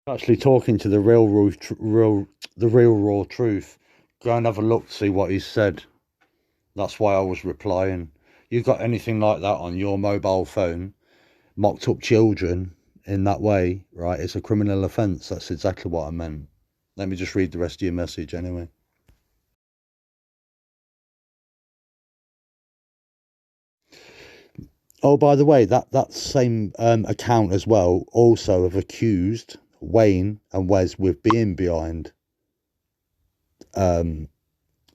Actually talking to the real raw truth. Go and have a look to see what he said. That's why I was replying. You got anything like that on your mobile phone, mocked up children in that way, right? It's a criminal offence. That's exactly what I meant. Let me just read the rest of your message anyway. Oh, by the way, that same account as well also have accused Wayne and Wes with being behind um,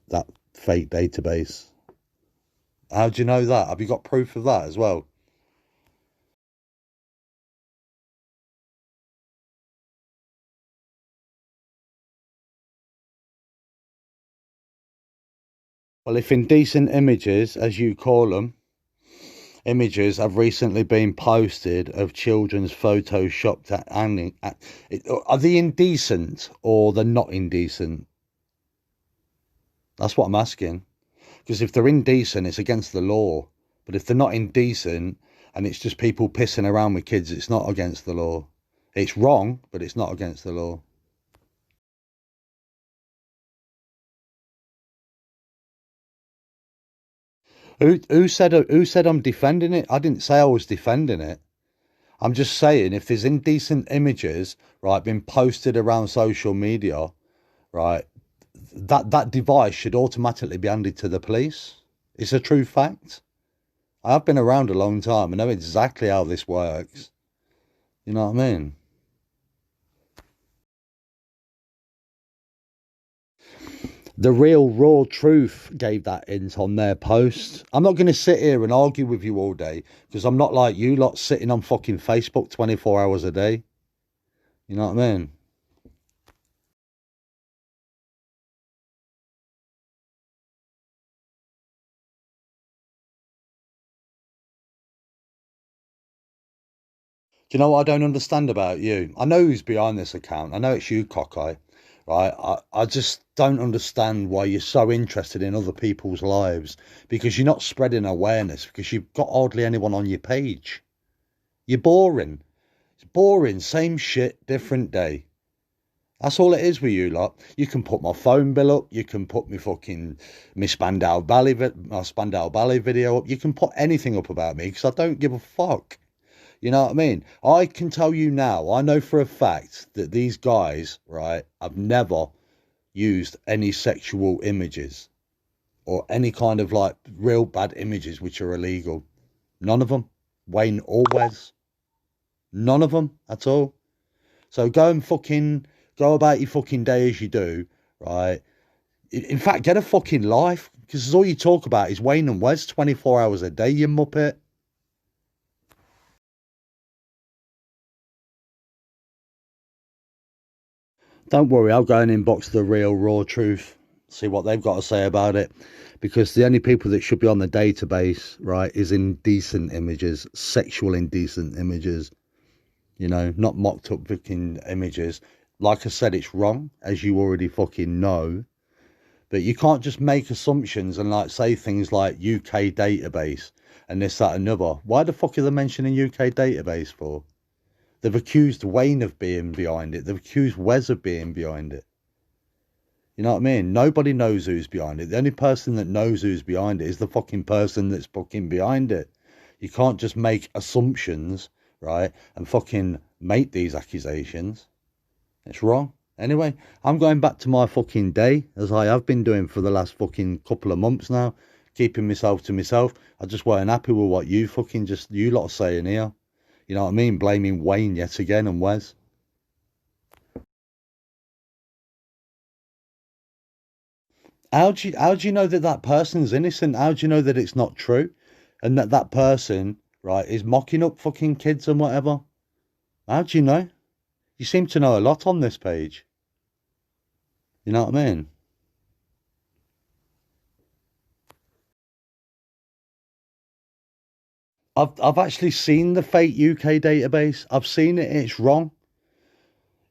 that fake database. How do you know that? Have you got proof of that as well? Well, if indecent images, as you call them, images have recently been posted of children's photoshopped are they indecent or they're not indecent? That's what I'm asking. Because if they're indecent, it's against the law. But if they're not indecent and it's just people pissing around with kids, it's not against the law. It's wrong, but it's not against the law. Who said I'm defending it? I didn't say I was defending it. I'm just saying if there's indecent images, right, being posted around social media, right, that device should automatically be handed to the police. It's a true fact. I've been around a long time. I know exactly how this works. You know what I mean? The real raw truth gave that hint on their post. I'm not going to sit here and argue with you all day because I'm not like you lot sitting on fucking Facebook 24 hours a day. You know what I mean? Do you know what I don't understand about you? I know who's behind this account. I know it's you, cockeye, right? I just don't understand why you're so interested in other people's lives because you're not spreading awareness because you've got hardly anyone on your page. You're boring. It's boring. Same shit, different day. That's all it is with you lot. You can put my phone bill up. You can put my Spandau Ballet video up. You can put anything up about me because I don't give a fuck. You know what I mean? I can tell you now, I know for a fact that these guys, right, have never used any sexual images or any kind of like real bad images which are illegal. None of them. Wayne or Wes. None of them at all. So go about your fucking day as you do, right? In fact, get a fucking life because all you talk about is Wayne and Wes 24 hours a day, you muppet. Don't worry, I'll go and inbox the real raw truth, see what they've got to say about it. Because the only people that should be on the database, right, is indecent images, sexual indecent images, not mocked up fucking images. Like I said, it's wrong, as you already fucking know. But you can't just make assumptions and like say things like UK database and this, that, and another. Why the fuck are they mentioning UK database for? They've accused Wayne of being behind it. They've accused Wes of being behind it. You know what I mean? Nobody knows who's behind it. The only person that knows who's behind it is the fucking person that's fucking behind it. You can't just make assumptions, right? And fucking make these accusations. It's wrong. Anyway, I'm going back to my fucking day, as I have been doing for the last fucking couple of months now, keeping myself to myself. I just weren't happy with what you lot are saying here. You know what I mean? Blaming Wayne yet again and Wes. How do you know that that person's innocent? How do you know that it's not true, and that that person, right, is mocking up fucking kids and whatever? How do you know? You seem to know a lot on this page. You know what I mean? I've actually seen the fake UK database. I've seen it. It's wrong.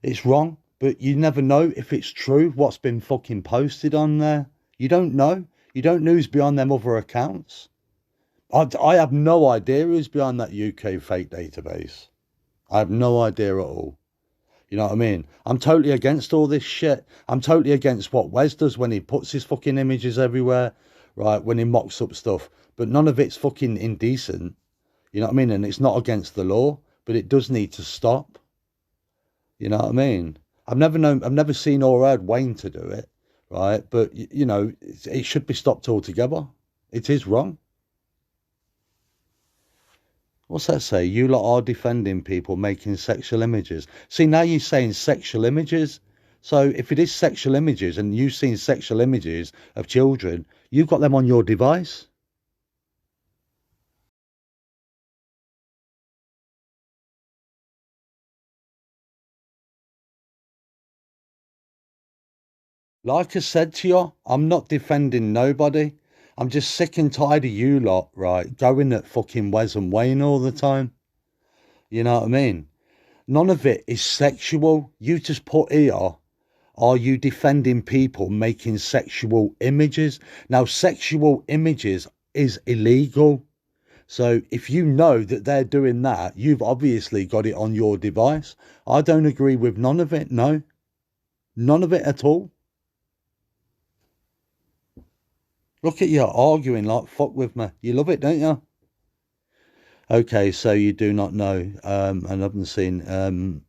It's wrong. But you never know if it's true. What's been fucking posted on there? You don't know. You don't know who's behind them other accounts. I have no idea who's behind that UK fake database. I have no idea at all. You know what I mean? I'm totally against all this shit. I'm totally against what Wes does when he puts his fucking images everywhere, right? When he mocks up stuff. But none of it's fucking indecent. You know what I mean? And it's not against the law, but it does need to stop. You know what I mean? I've never seen or heard Wayne to do it, right? But, you know, it should be stopped altogether. It is wrong. What's that say? You lot are defending people making sexual images. See, now you're saying sexual images. So if it is sexual images and you've seen sexual images of children, you've got them on your device. Like I said to you, I'm not defending nobody. I'm just sick and tired of you lot, right, going at fucking Wes and Wayne all the time. You know what I mean? None of it is sexual. You just put here, are you defending people making sexual images? Now, sexual images is illegal. So if you know that they're doing that, you've obviously got it on your device. I don't agree with none of it. No, none of it at all. Look at you arguing like fuck with me. You love it, don't you? Okay, so you do not know, and I haven't seen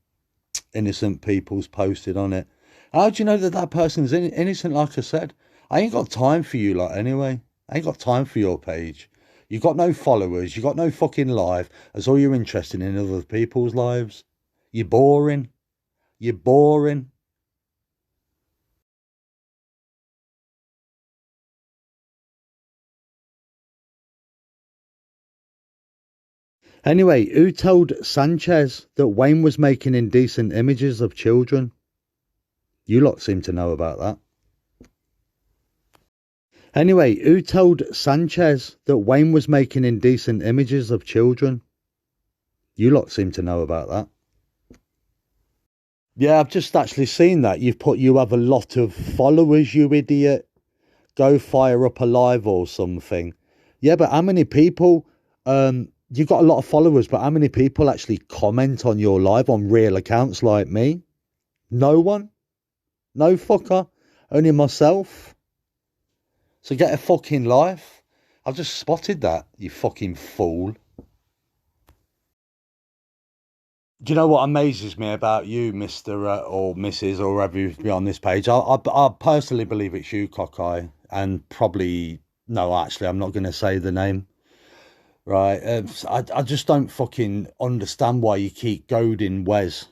innocent people's posted on it. How do you know that that person's innocent? Like I said, I ain't got time for you lot anyway. I ain't got time for your page. You got no followers. You got no fucking life. That's all you're interested in other people's lives. You're boring. You're boring. Anyway, who told Sanchez that Wayne was making indecent images of children? You lot seem to know about that. Anyway, who told Sanchez that Wayne was making indecent images of children? You lot seem to know about that. Yeah, I've just actually seen that. You have a lot of followers, you idiot. Go fire up a live or something. Yeah, but how many people, you've got a lot of followers, but how many people actually comment on your live on real accounts like me? No one. No fucker. Only myself. So get a fucking life. I've just spotted that, you fucking fool. Do you know what amazes me about you, Mr. Or Mrs. or whoever you be on this page? I personally believe it's you, Cockeye, and probably, no, actually, I'm not going to say the name, right? I just don't fucking understand why you keep goading Wes.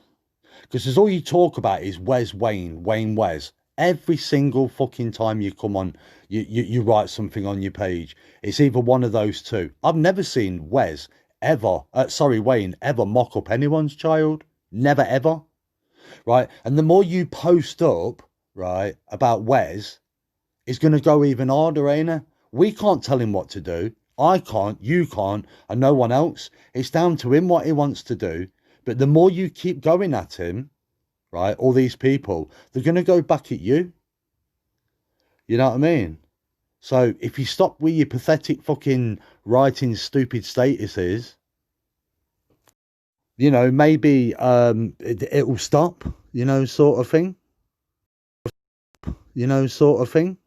Because all you talk about is Wes, Wayne, Wayne, Wes. Every single fucking time you come on, you write something on your page. It's either one of those two. I've never seen Wes ever, Wayne, ever mock up anyone's child. Never, ever. Right? And the more you post up, right, about Wes, it's going to go even harder, ain't it? We can't tell him what to do. I can't, you can't, and no one else. It's down to him what he wants to do. But the more you keep going at him, right, all these people, they're going to go back at you. You know what I mean? So if you stop with your pathetic fucking writing stupid statuses, you know, maybe it will stop, you know, sort of thing. You know, sort of thing.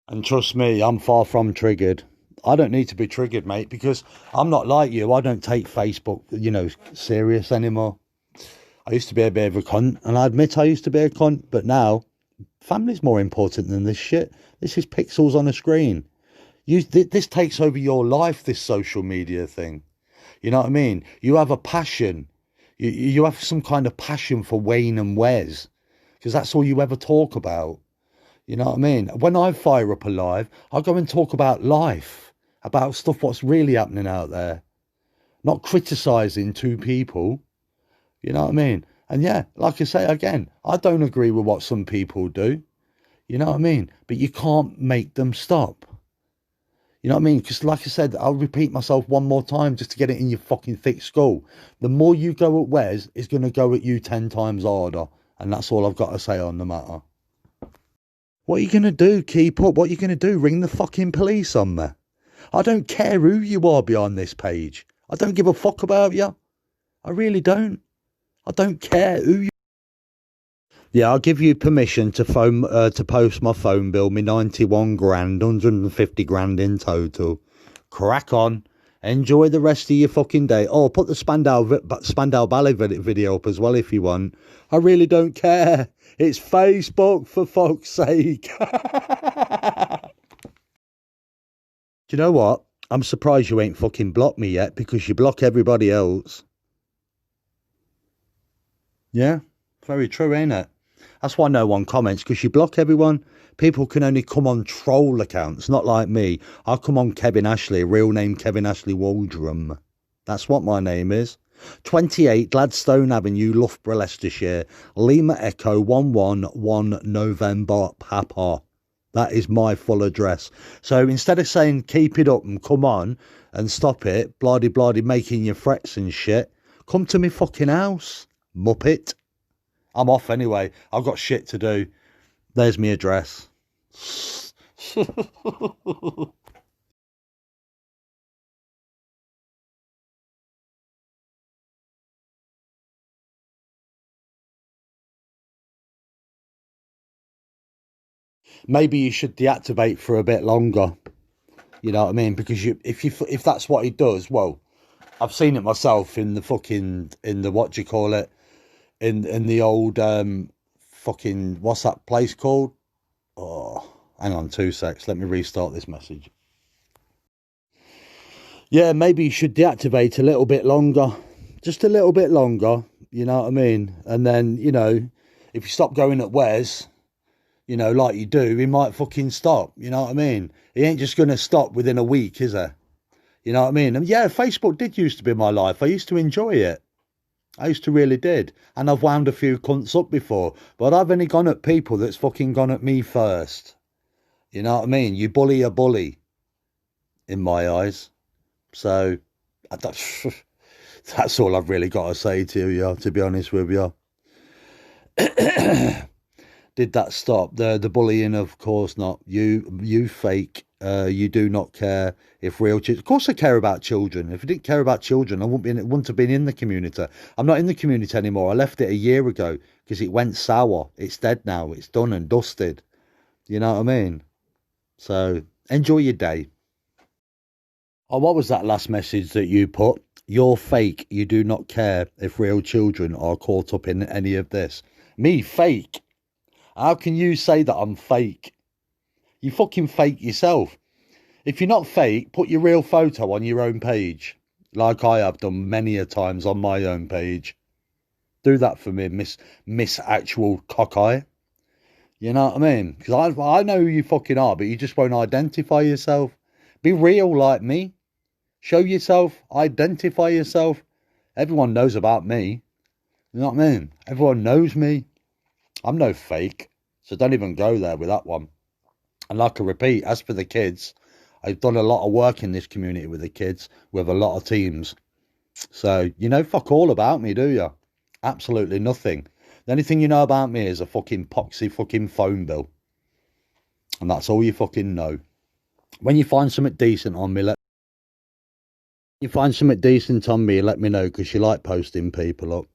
And trust me, I'm far from triggered. I don't need to be triggered, mate, because I'm not like you. I don't take Facebook, you know, serious anymore. I used to be a bit of a cunt, and I admit I used to be a cunt, but now family's more important than this shit. This is pixels on a screen. This takes over your life, this social media thing. You know what I mean? You have a passion. You have some kind of passion for Wayne and Wes, because that's all you ever talk about. You know what I mean? When I fire up a live, I go and talk about life, about stuff what's really happening out there, not criticising two people. You know what I mean? And yeah, like I say again, I don't agree with what some people do. You know what I mean? But you can't make them stop. You know what I mean? Because like I said, I'll repeat myself one more time just to get it in your fucking thick skull. The more you go at Wes, it's going to go at you 10 times harder. And that's all I've got to say on the matter. What are you going to do? Keep up? What are you going to do? Ring the fucking police on me? I don't care who you are behind this page. I don't give a fuck about you. I really don't. I don't care who you. Yeah, I'll give you permission to post my phone bill, me 91 grand, 150 grand in total. Crack on. Enjoy the rest of your fucking day. Oh, put the Spandau Ballet video up as well if you want. I really don't care. It's Facebook, for fuck's sake. Do you know what? I'm surprised you ain't fucking blocked me yet, because you block everybody else. Yeah, very true, ain't it? That's why no one comments, because you block everyone. People can only come on troll accounts, not like me. I come on Kevin Ashley, real name Kevin Ashley Waldrum. That's what my name is. 28 Gladstone Avenue, Loughborough, Leicestershire. Lima Echo 111 November Papa. That is my full address. So instead of saying keep it up and come on and stop it, bloody making your threats and shit, come to me fucking house, muppet. I'm off anyway. I've got shit to do. There's my address. Maybe you should deactivate for a bit longer. You know what I mean? Because if that's what he does, well, I've seen it myself in the what do you call it? In the old fucking, what's that place called? Oh, hang on 2 secs. Let me restart this message. Yeah, maybe you should deactivate a little bit longer. Just a little bit longer. You know what I mean? And then, if you stop going at Wes, like you do, he might fucking stop. You know what I mean? He ain't just going to stop within a week, is he? You know what I mean? And yeah, Facebook did used to be my life. I used to enjoy it. I used to really did. And I've wound a few cunts up before. But I've only gone at people that's fucking gone at me first. You know what I mean? You bully a bully, in my eyes. So, that's all I've really got to say to you, to be honest with you. Did that stop? The bullying, of course not. You fake. You do not care if real children. Of course, I care about children. If I didn't care about children, I wouldn't have been in the community. I'm not in the community anymore. I left it a year ago because it went sour. It's dead now. It's done and dusted. You know what I mean? So enjoy your day. Oh, what was that last message that you put? You're fake. You do not care if real children are caught up in any of this. Me, fake? How can you say that I'm fake? You fucking fake yourself. If you're not fake, put your real photo on your own page, like I have done many a times on my own page. Do that for me, Miss Actual Cockeye. You know what I mean? Because I know who you fucking are, but you just won't identify yourself. Be real like me. Show yourself. Identify yourself. Everyone knows about me. You know what I mean? Everyone knows me. I'm no fake. So don't even go there with that one. And like I repeat, as for the kids, I've done a lot of work in this community with the kids, with a lot of teams. So, fuck all about me, do you? Absolutely nothing. The only thing you know about me is a fucking poxy fucking phone bill. And that's all you fucking know. When you find something decent on me, let me know, because you like posting people up.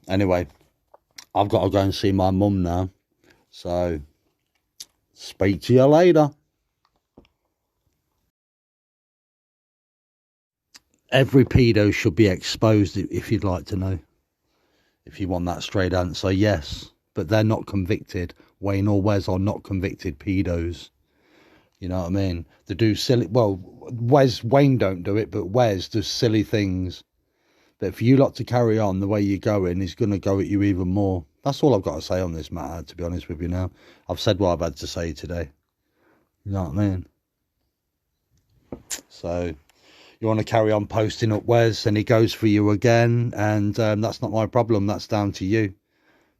Anyway, I've got to go and see my mum now. So, speak to you later. Every pedo should be exposed, if you'd like to know. If you want that straight answer, yes. But they're not convicted. Wayne or Wes are not convicted pedos. You know what I mean? They do silly... Well, Wayne don't do it, but Wes does silly things. But for you lot to carry on the way you're going, he's going to go at you even more. That's all I've got to say on this matter, to be honest with you now. I've said what I've had to say today. You know what I mean? So... You want to carry on posting up Wes and he goes for you again, and that's not my problem. That's down to you.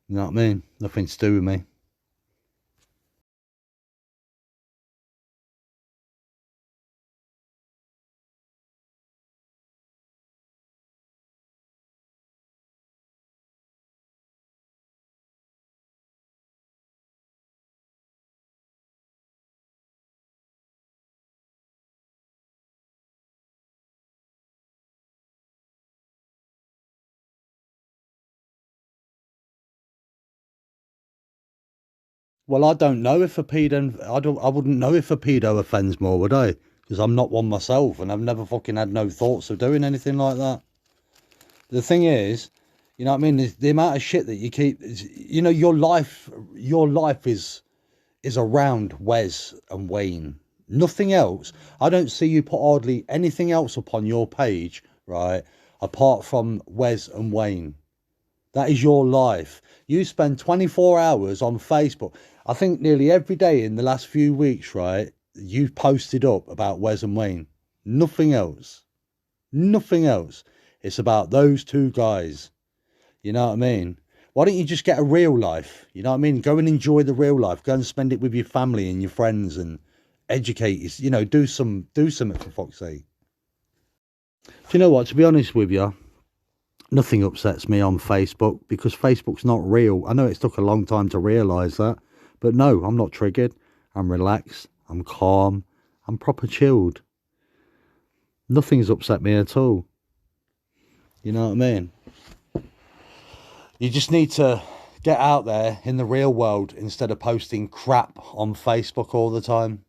You know what I mean? Nothing to do with me. Well, I don't know if a pedo, I wouldn't know if a pedo offends more, would I? Because I'm not one myself, and I've never fucking had no thoughts of doing anything like that. The thing is, you know what I mean? The amount of shit that you keep, you know, your life is around Wes and Wayne. Nothing else. I don't see you put hardly anything else upon your page, right? Apart from Wes and Wayne. That is your life. You spend 24 hours on Facebook. I think nearly every day in the last few weeks, right? You've posted up about Wes and Wayne. Nothing else. Nothing else. It's about those two guys. You know what I mean? Why don't you just get a real life? You know what I mean? Go and enjoy the real life. Go and spend it with your family and your friends and educate you. You know, do something for fuck's sake. Do you know what? To be honest with you, nothing upsets me on Facebook because Facebook's not real. I know it's took a long time to realise that, but no, I'm not triggered. I'm relaxed. I'm calm. I'm proper chilled. Nothing's upset me at all. You know what I mean? You just need to get out there in the real world instead of posting crap on Facebook all the time.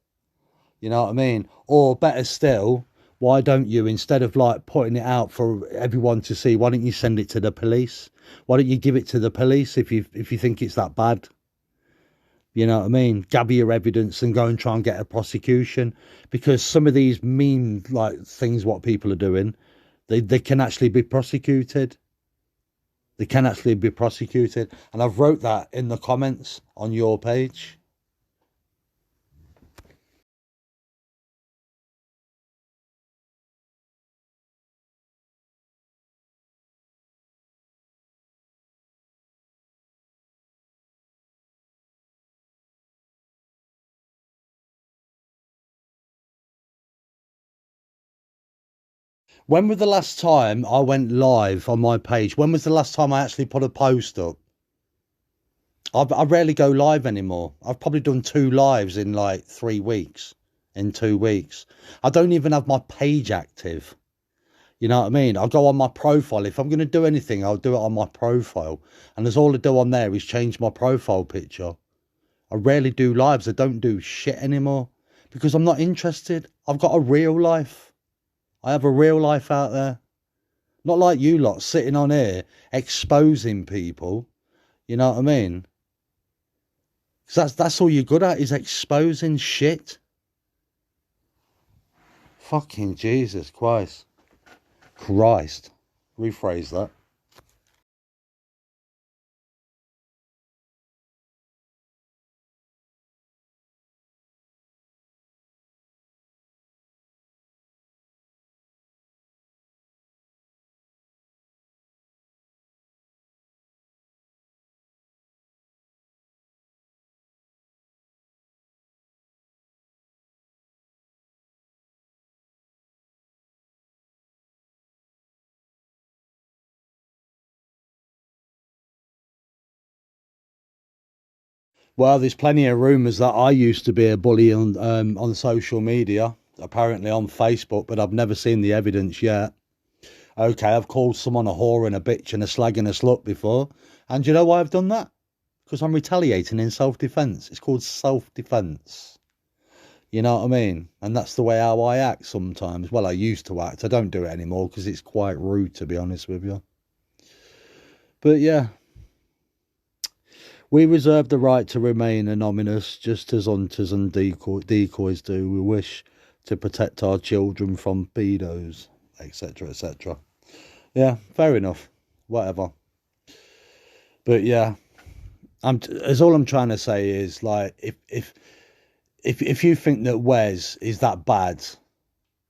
You know what I mean? Or better still, why don't you, instead of like putting it out for everyone to see, why don't you send it to the police? Why don't you give it to the police if you think it's that bad? You know what I mean? Gather your evidence and go and try and get a prosecution. Because some of these mean like things what people are doing, they can actually be prosecuted. They can actually be prosecuted. And I've wrote that in the comments on your page. When was the last time I went live on my page? When was the last time I actually put a post up? I rarely go live anymore. I've probably done 2 lives in like 3 weeks. In 2 weeks. I don't even have my page active. You know what I mean? I'll go on my profile. If I'm going to do anything, I'll do it on my profile. And there's all I do on there is change my profile picture. I rarely do lives. I don't do shit anymore because I'm not interested. I've got a real life. I have a real life out there. Not like you lot sitting on here exposing people. You know what I mean? Because that's all you're good at is exposing shit. Fucking Jesus Christ. Christ. Rephrase that. Well, there's plenty of rumours that I used to be a bully on social media, apparently on Facebook, but I've never seen the evidence yet. Okay, I've called someone a whore and a bitch and a slag and a slut before. And do you know why I've done that? Because I'm retaliating in self-defence. It's called self-defence. You know what I mean? And that's the way how I act sometimes. Well, I used to act. I don't do it anymore because it's quite rude, to be honest with you. But yeah, we reserve the right to remain anonymous, just as hunters and decoys do. We wish to protect our children from pedos, etc., etc. Yeah, fair enough. Whatever. But yeah, as all I'm trying to say is like if you think that Wes is that bad,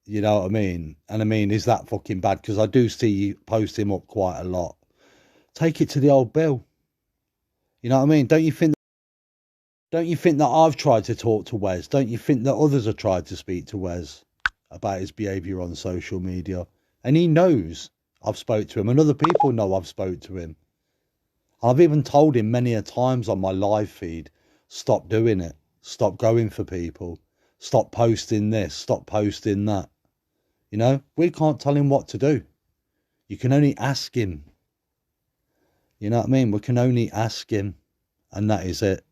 you know what I mean? And I mean, is that fucking bad? Because I do see you post him up quite a lot. Take it to the old Bill. You know what I mean? Don't you think that I've tried to talk to Wes? Don't you think that others have tried to speak to Wes about his behaviour on social media? And he knows I've spoke to him, and other people know I've spoke to him. I've even told him many a times on my live feed, stop doing it. Stop going for people. Stop posting this. Stop posting that. You know, we can't tell him what to do. You can only ask him. You know what I mean? We can only ask him. And that is it.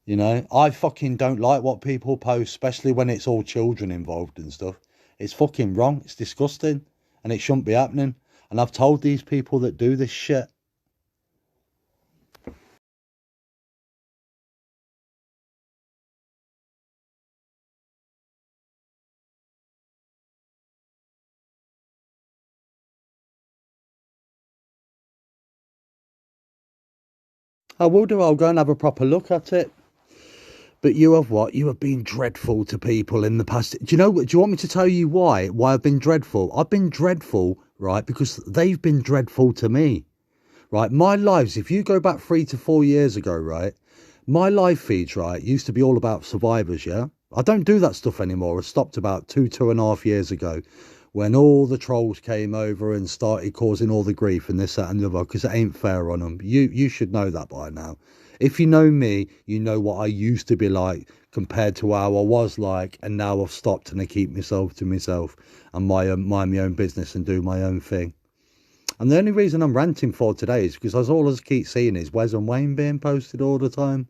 You know, I fucking don't like what people post, especially when it's all children involved and stuff. It's fucking wrong. It's disgusting. And it shouldn't be happening. And I've told these people that do this shit. I will do. I'll go and have a proper look at it. But you have what? You have been dreadful to people in the past. Do you know what? Do you want me to tell you why? Why I've been dreadful? I've been dreadful, right? Because they've been dreadful to me, right? My lives, if you go back 3 to 4 years ago, right? My live feeds, right, used to be all about survivors, yeah? I don't do that stuff anymore. I stopped about 2.5 years ago when all the trolls came over and started causing all the grief and this, that and the other, because it ain't fair on them. You should know that by now. If you know me, you know what I used to be like compared to how I was like, and now I've stopped and I keep myself to myself and mind my own business and do my own thing. And the only reason I'm ranting for today is because all I keep seeing is Wes and Wayne being posted all the time.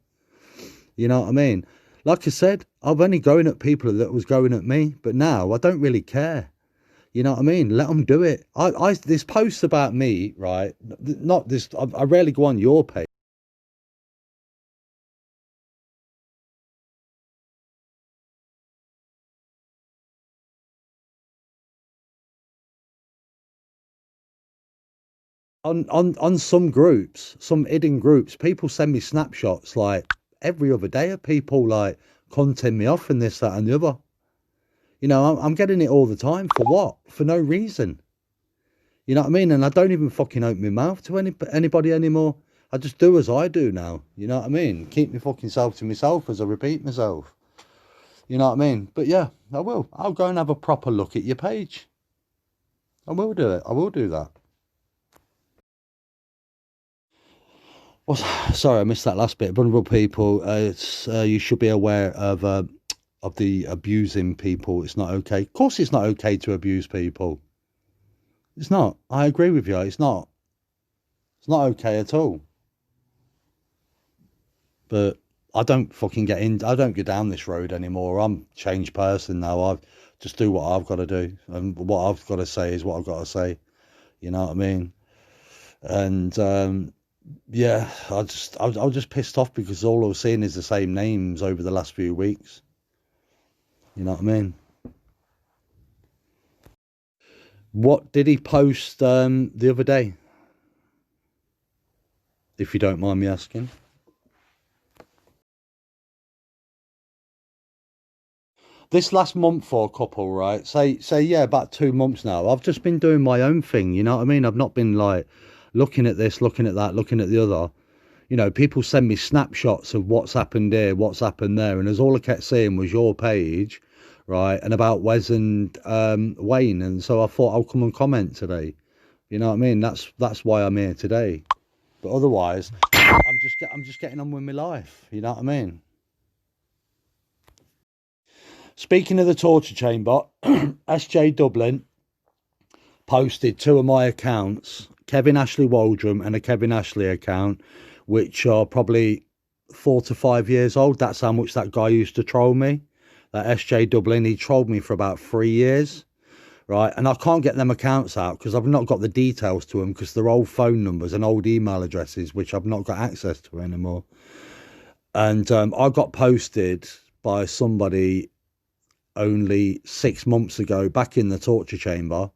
You know what I mean? Like I said, I've only going at people that was going at me, but now I don't really care. You know what I mean? Let them do it. This post about me, right? Not this. I rarely go on your page. On some groups, some hidden groups, people send me snapshots like every other day of people like cunting me off and this, that, and the other. You know, I'm getting it all the time for what? For no reason. You know what I mean? And I don't even fucking open my mouth to anybody anymore. I just do as I do now. You know what I mean? Keep me fucking self to myself as I repeat myself. You know what I mean? But yeah, I will. I'll go and have a proper look at your page. I will do it. I will do that. Well, sorry, I missed that last bit. Vulnerable people, you should be aware of the abusing people. It's not okay. Of course, it's not okay to abuse people. It's not. I agree with you. It's not. It's not okay at all. But I don't fucking get in. I don't go down this road anymore. I'm a changed person now. I just do what I've got to do, and what I've got to say is what I've got to say. You know what I mean? And yeah, I was just pissed off because all I was seeing is the same names over the last few weeks. You know what I mean? What did he post the other day? If you don't mind me asking. This last month or couple, right? Say yeah, about 2 months now. I've just been doing my own thing. You know what I mean? I've not been like looking at this, looking at that, looking at the other. You know, people send me snapshots of what's happened here, what's happened there, and as all I kept seeing was your page, right, and about Wes and Wayne, and so I thought I'll come and comment today. You know what I mean? That's why I'm here today. But otherwise, I'm just getting on with my life. You know what I mean? Speaking of the torture chamber, SJ Dublin posted two of my accounts, Kevin Ashley Waldrum and a Kevin Ashley account, which are probably 4 to 5 years old. That's how much that guy used to troll me. That SJ Dublin, he trolled me for about 3 years, right? And I can't get them accounts out because I've not got the details to them because they're old phone numbers and old email addresses, which I've not got access to anymore. And I got posted by somebody only 6 months ago back in the torture chamber,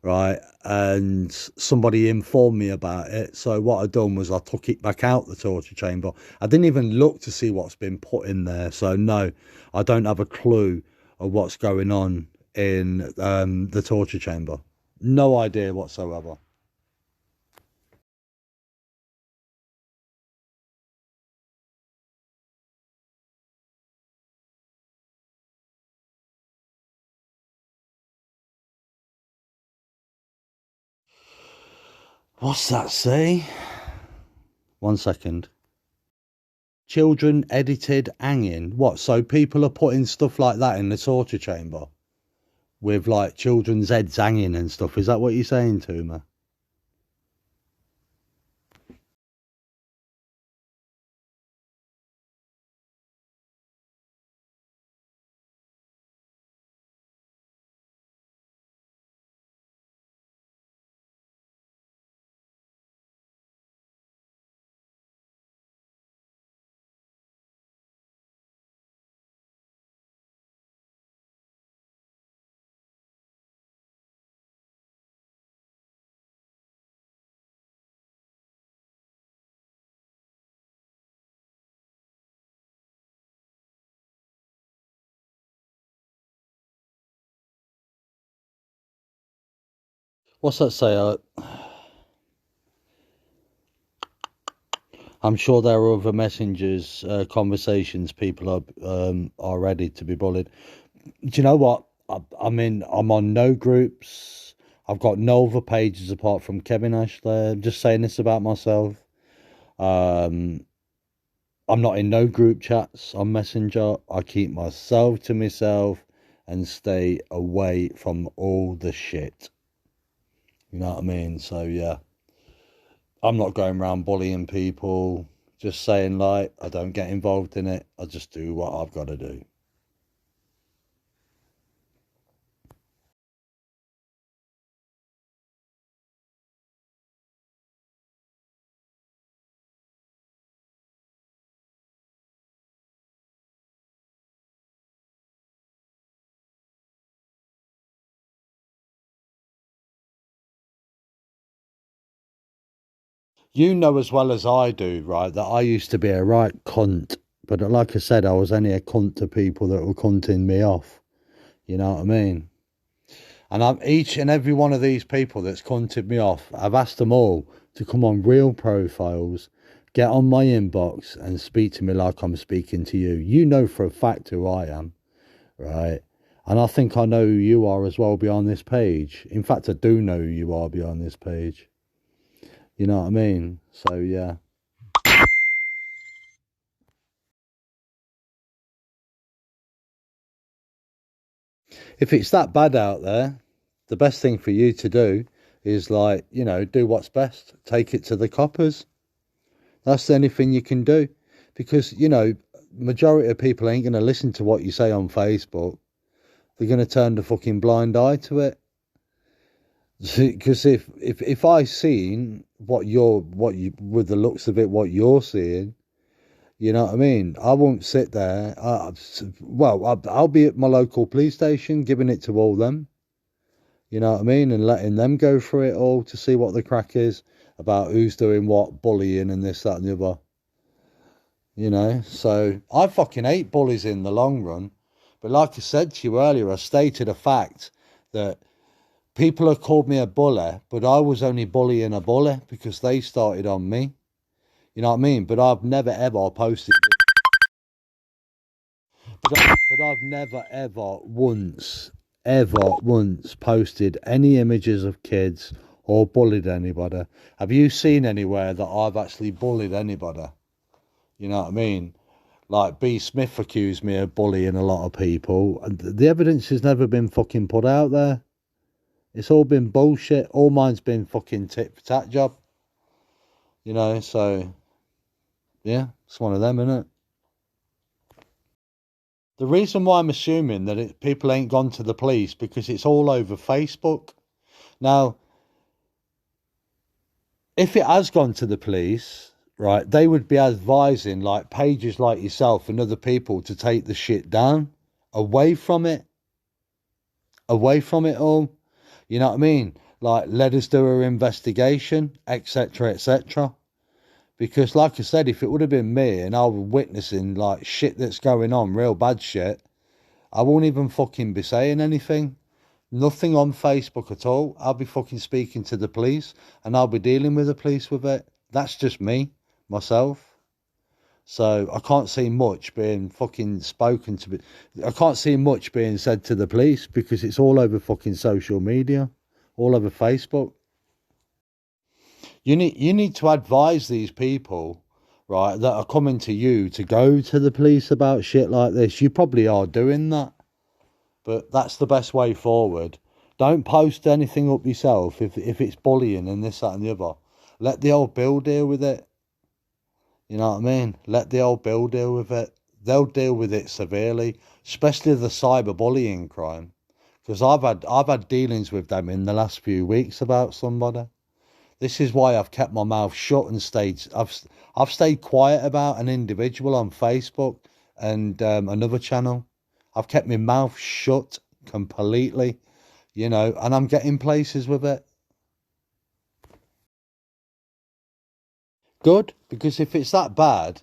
right? And somebody informed me about it. So what I done was I took it back out the torture chamber. I didn't even look to see what's been put in there. So no, I don't have a clue of what's going on in the torture chamber. No idea whatsoever. What's that say? 1 second. Children edited hanging. What? So people are putting stuff like that in the torture chamber with like children's heads hanging and stuff. Is that what you're saying to me? What's that say? I'm sure there are other messengers, conversations. People are ready to be bullied. Do you know what? I'm on no groups. I've got no other pages apart from Kevin Ashley. I'm just saying this about myself. Um, I'm not in no group chats on Messenger. I keep myself to myself and stay away from all the shit. You know what I mean? So yeah, I'm not going around bullying people. Just saying, like, I don't get involved in it. I just do what I've got to do. You know as well as I do, right, that I used to be a right cunt. But like I said, I was only a cunt to people that were cunting me off. You know what I mean? And I'm each and every one of these people that's cunted me off, I've asked them all to come on real profiles, get on my inbox and speak to me like I'm speaking to you. You know for a fact who I am, right? And I think I know who you are as well beyond this page. In fact, I do know who you are beyond this page. You know what I mean? So, yeah. If it's that bad out there, the best thing for you to do is, like, do what's best. Take it to the coppers. That's the only thing you can do. Because, majority of people ain't going to listen to what you say on Facebook. They're going to turn the fucking blind eye to it. Because if I seen with the looks of it, what you're seeing, you know what I mean? I won't sit there. I'll be at my local police station giving it to all them. You know what I mean? And letting them go through it all to see what the crack is about who's doing what, bullying and this, that, and the other. So I fucking hate bullies in the long run. But like I said to you earlier, I stated a fact that people have called me a bully, but I was only bullying a bully because they started on me. You know what I mean? But I've never ever posted. But I've never ever once posted any images of kids or bullied anybody. Have you seen anywhere that I've actually bullied anybody? You know what I mean? Like B. Smith accused me of bullying a lot of people, and the evidence has never been fucking put out there. It's all been bullshit. All mine's been fucking tit for tat job. So yeah, it's one of them, isn't it? The reason why I'm assuming that people ain't gone to the police because it's all over Facebook. Now, if it has gone to the police, right, they would be advising like pages like yourself and other people to take the shit down, away from it, away from it all. You know what I mean? Like, let us do our investigation, etc., etc. Because, like I said, if it would have been me and I was witnessing like shit that's going on, real bad shit, I won't even fucking be saying anything. Nothing on Facebook at all. I'll be fucking speaking to the police and I'll be dealing with the police with it. That's just me, myself. So I can't see much being fucking spoken to. I can't see much being said to the police because it's all over fucking social media, all over Facebook. You need to advise these people, right, that are coming to you to go to the police about shit like this. You probably are doing that. But that's the best way forward. Don't post anything up yourself if it's bullying and this, that, and the other. Let the old Bill deal with it. You know what I mean? Let the old Bill deal with it. They'll deal with it severely, especially the cyberbullying crime. Because I've had dealings with them in the last few weeks about somebody. This is why I've kept my mouth shut and I've stayed quiet about an individual on Facebook and another channel. I've kept my mouth shut completely, and I'm getting places with it. Good, because if it's that bad,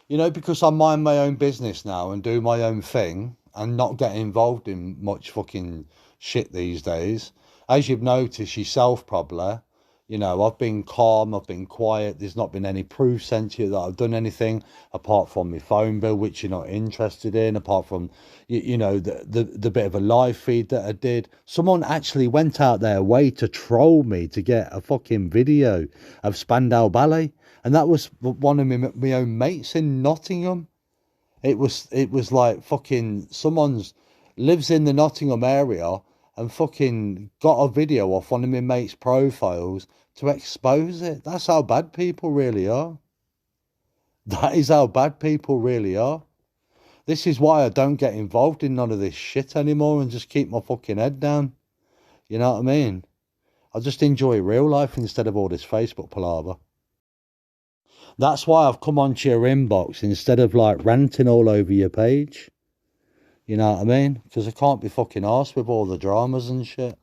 because I mind my own business now and do my own thing and not get involved in much fucking shit these days, as you've noticed yourself probably, you know, I've been calm, I've been quiet. There's not been any proof sent to you that I've done anything apart from my phone bill, which you're not interested in, apart from, you know, the bit of a live feed that I did. Someone actually went out their way to troll me to get a fucking video of Spandau Ballet. And that was one of my own mates in Nottingham. It was like fucking someone's lives in the Nottingham area and fucking got a video off one of my mates' profiles to expose it. That's how bad people really are. That is how bad people really are. This is why I don't get involved in none of this shit anymore and just keep my fucking head down. You know what I mean? I just enjoy real life instead of all this Facebook palaver. That's why I've come onto your inbox instead of like ranting all over your page. You know what I mean? Because I can't be fucking arsed with all the dramas and shit.